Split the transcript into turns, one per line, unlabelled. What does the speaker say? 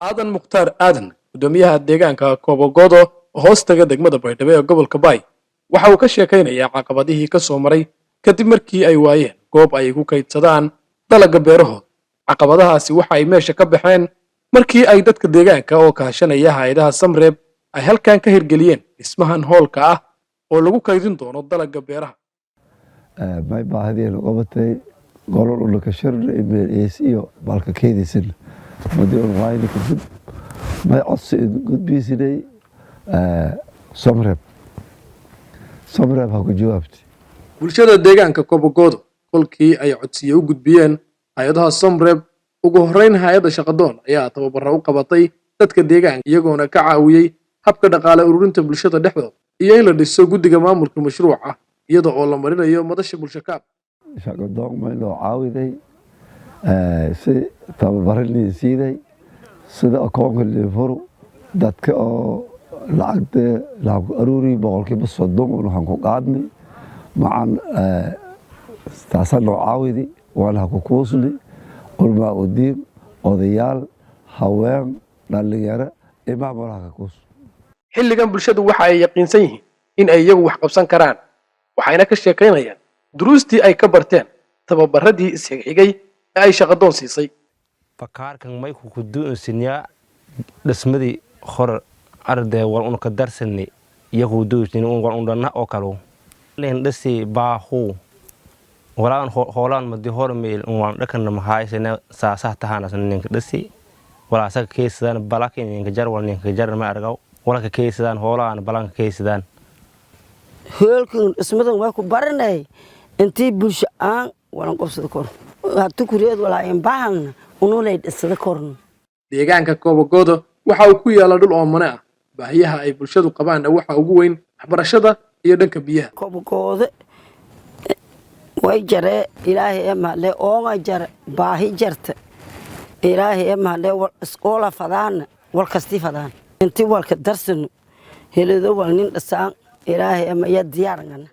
aadan mukhtaar aadan gudoomiyaha deegaanka Kobogodo oo hoostaga degmada Baydhabo ee gobolka Bay waxa uu ka sheekaynayaa caqabadihii ka soo maray kadib markii ay waayeen goob ay ku kaydsadaan dalagga beerahooda. Caqabadahaasi waxa ay meesha ka baxeen markii ay dadka deegaanka oo kaashanaya hay'adaha Samreeb ay halkan ka hirgeliyeen dhismahan hoolka ah oo lagu kaydin doono dalagga beeraha.
may baahideen qabatay golol uu ka shirnay iyo balka keedisan muddo online ku dib may codsi gudbiisinay Samreeb ha ku jawaabtay
bulshada deegaanka Kobogodo kolkii ay codsiyo u gudbiyeen hay'adaha Samreeb ugu horeyn hay'adda shaqadoon ayaa tababar u qabatay dadka deegaanka iyagoona ka caawiyay habka dhaqaale ururinta bulshada dhexdooda iyo in la dhiso guddiga maamulka mashruuca iyada oo la marinayo madasha bulshakaab.
shaqadoon may loo caawiday si tababarin siiday sida akoonka leefuru dadka oo lacag ururi boqolkiiba 30 waxaan ku qaadnay macaan taasoo loo caawiday wala ku koosnay ulma udiin odayaal haween dhalinyaro imaam walaha koos.
xilligan bulshadu waxa ay yaqiinsan yihiin in ay iyagu wax qabsan karaan waxayna ka sheekaynayaan duruustii ay ka barteen tababaradii isxigxigay ee ay shaqadoon siisay.
fakaarkan may ku duusinyaa dhismadii hore arday wal unu ka darsanay iyagu duusin wal undana oo kale leen dhisi baahu walaan hoolaan madi hormeel waan dhakan ma haysana saasah tahana ninka dhisi wala saga keesadaan balakin ninka jar wal ninka jar ma argaw wala ka keesadaan hoolaan balanka keesadaan
heelkan ismadan waa ku baranay intii bulsho aan walan qabsada kor hadu kureed wala in baahan unu leed isada korn.
deegaanka Kobogodo waxa uu ku yaala dhul oomane ah baahiyaha ay bulshadu qabaan waxa ugu weyn waxbarashada iyo dhanka biyaha.
Kobogodo way jare ilaahay ma le oo jar baahi jarta ilaahay ma le iskoola fadaan wal kasti fadaan intii walka darsan heleedo wal nin dhasaan ilaahay ma ya diyaaran